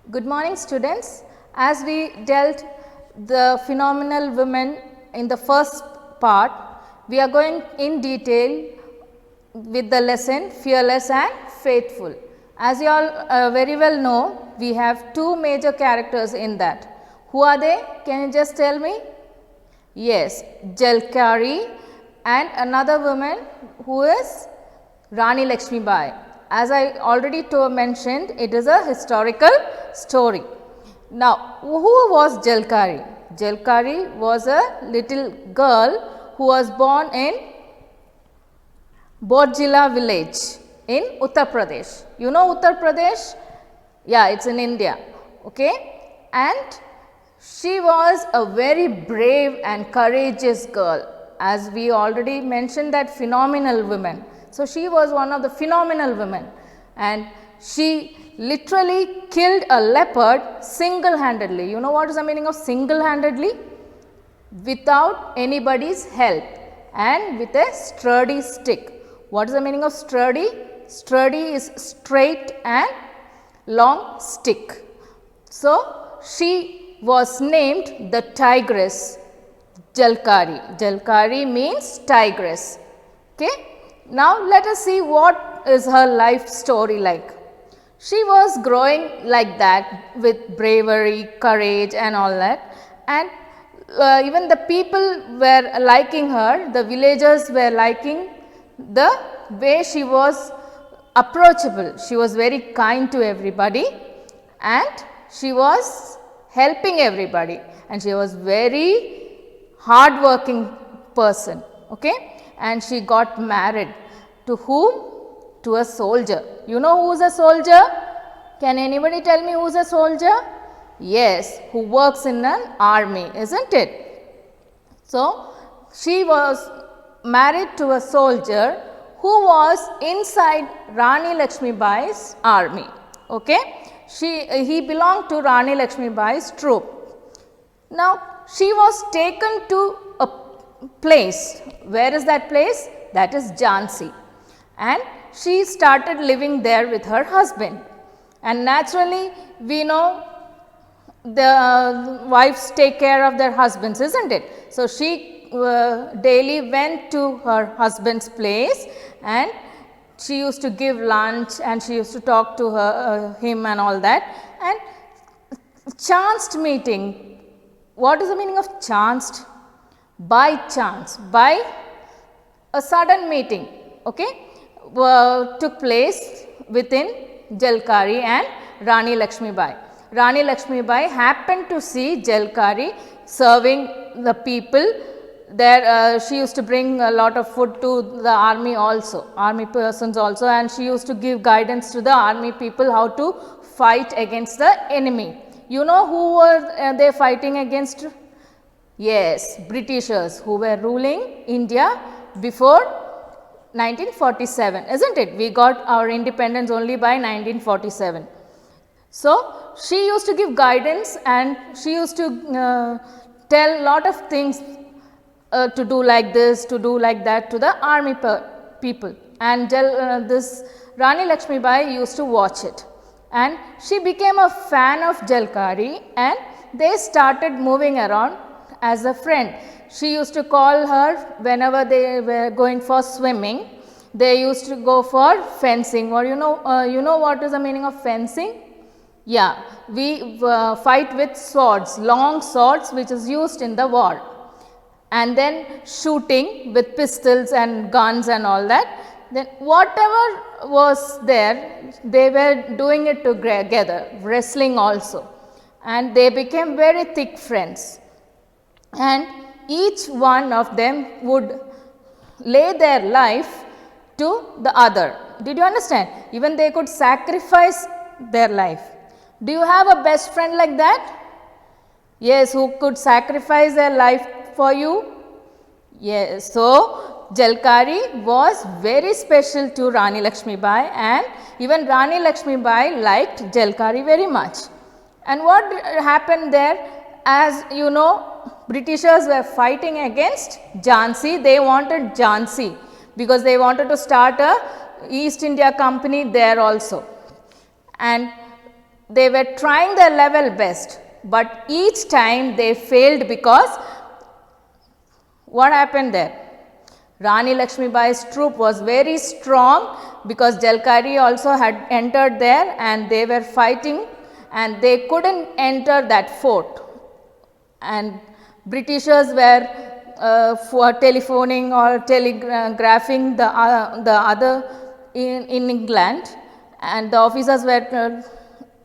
Good morning, students. As we dealt the phenomenal women in the first part, we are going in detail with the lesson Fearless and Faithful. As you all very well know, we have two major characters in that. Who are they? Can you just tell me? Yes, Jalkari and another woman who is Rani Lakshmi Bai. As I already mentioned, it is a historical story. Now, who was Jalkari? Jalkari was a little girl who was born in Bodjila village in Uttar Pradesh. You know Uttar Pradesh? Yeah, it's in India. Okay, and she was a very brave and courageous girl. As we already mentioned, that phenomenal woman. So, she was one of the phenomenal women, and she literally killed a leopard single handedly. You know what is the meaning of single handedly? Without anybody's help and with a sturdy stick. What is the meaning of sturdy? Sturdy is straight and long stick. So, she was named the tigress Jalkari. Jalkari means tigress. Okay. Now, let us see what is her life story like. She was growing like that with bravery, courage and all that, and even the people were liking her, the villagers were liking the way she was approachable. She was very kind to everybody and she was helping everybody, and she was very hard working person. Okay? And she got married to whom? To a soldier. You know who is a soldier? Can anybody tell me who is a soldier? Yes, who works in an army, isn't it? So, she was married to a soldier who was inside Rani Lakshmi Bai's army. Okay? He belonged to Rani Lakshmi Bai's troop. Now, she was taken to a place. Where is that place? That is Jhansi. And she started living there with her husband. And naturally, we know the wives take care of their husbands, isn't it? So, she daily went to her husband's place and she used to give lunch and she used to talk to him and all that. And chanced meeting. What is the meaning of chanced? By chance, by a sudden meeting, okay, took place within Jalkari and Rani Lakshmi Bai. Rani Lakshmi Bai happened to see Jalkari serving the people there. She used to bring a lot of food to the army also, army persons also, and she used to give guidance to the army people how to fight against the enemy. You know who were they fighting against? Yes, Britishers who were ruling India before 1947, isn't it? We got our independence only by 1947. So, she used to give guidance and she used to tell lot of things to do like this, to do like that to the army people, and this Rani Lakshmi Bai used to watch it, and she became a fan of Jalkari and they started moving around as a friend. She used to call her whenever they were going for swimming. They used to go for fencing, or you know what is the meaning of fencing? Yeah, we fight with swords, long swords which is used in the war, and then shooting with pistols and guns and all that. Then whatever was there, they were doing it together, wrestling also, and they became very thick friends. And each one of them would lay their life to the other. Did you understand? Even they could sacrifice their life. Do you have a best friend like that? Yes, who could sacrifice their life for you? Yes. So, Jalkari was very special to Rani Lakshmi Bai, and even Rani Lakshmi Bai liked Jalkari very much. And what happened there? As you know, Britishers were fighting against Jhansi. They wanted Jhansi because they wanted to start a East India Company there also. And they were trying their level best, but each time they failed because what happened there? Rani Lakshmibai's troop was very strong because Jalkari also had entered there and they were fighting and they could not enter that fort, and Britishers were for telephoning or telegraphing the other in England, and the officers were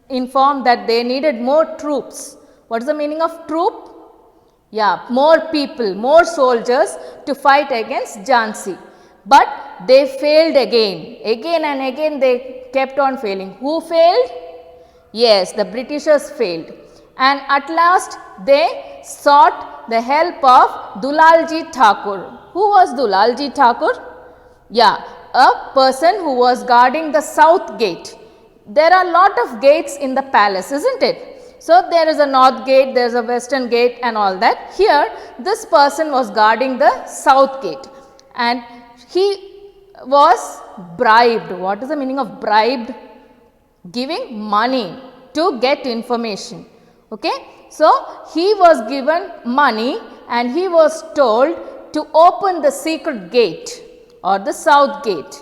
informed that they needed more troops. What is the meaning of troop? Yeah, more people, more soldiers to fight against Jhansi. But they failed again and again they kept on failing. Who failed? Yes, the Britishers failed. And at last they sought the help of Dulalji Thakur. Who was Dulalji Thakur? Yeah, a person who was guarding the south gate. There are lot of gates in the palace, isn't it? So, there is a north gate, there is a western gate and all that. Here, this person was guarding the south gate and he was bribed. What is the meaning of bribed? Giving money to get information. Okay? So, he was given money and he was told to open the secret gate or the south gate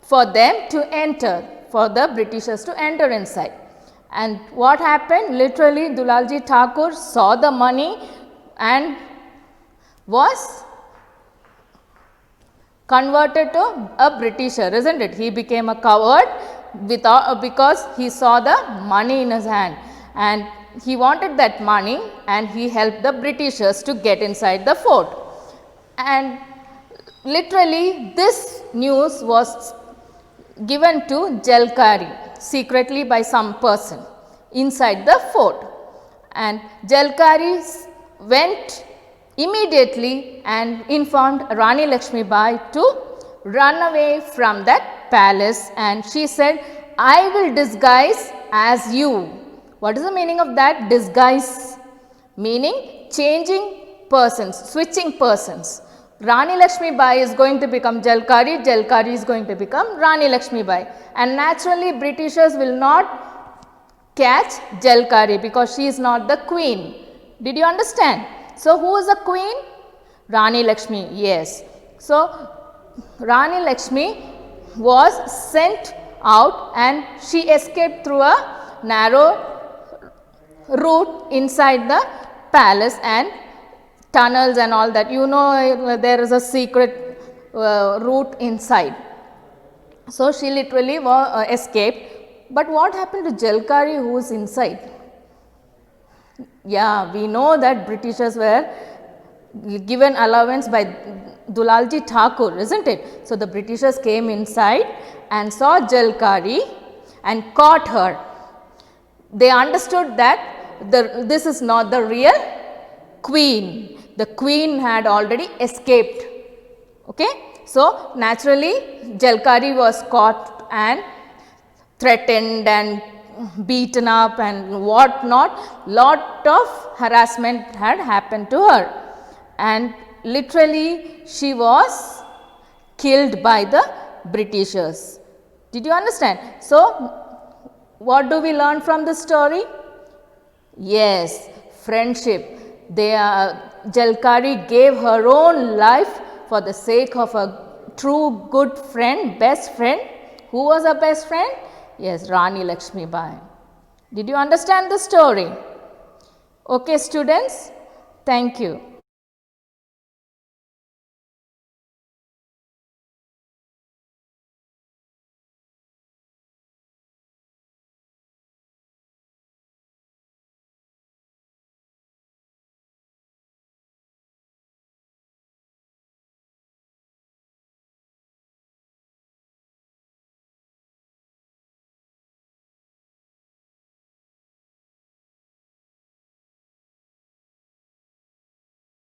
for them to enter, for the Britishers to enter inside. And what happened? Literally, Dulalji Thakur saw the money and was converted to a Britisher, isn't it? He became a coward because he saw the money in his hand and he wanted that money and he helped the Britishers to get inside the fort. And literally, this news was given to Jalkari secretly by some person inside the fort, and Jalkari went immediately and informed Rani Lakshmibai to run away from that palace, and she said, I will disguise as you. What is the meaning of that? Disguise meaning changing persons, switching persons. Rani Lakshmibai is going to become Jalkari, Jalkari is going to become Rani Lakshmibai, and naturally Britishers will not catch Jalkari because she is not the queen. Did you understand? So, who is the queen? Rani Lakshmi, yes. So, Rani Lakshmi was sent out and she escaped through a narrow route inside the palace and tunnels and all that. You know, there is a secret route inside. So, she literally escaped. But what happened to Jalkari who is inside? Yeah, we know that Britishers were given allowance by Dulalji Thakur, isn't it? So, the Britishers came inside and saw Jalkari and caught her. They understood that this is not the real queen. The queen had already escaped. Okay? So, naturally Jalkari was caught and threatened and beaten up and what not. Lot of harassment had happened to her and literally she was killed by the Britishers. Did you understand? So, what do we learn from this story? Yes, friendship. Jalkari gave her own life for the sake of a true good friend, best friend. Who was her best friend? Yes, Rani Lakshmibai. Did you understand the story? Okay, students, thank you.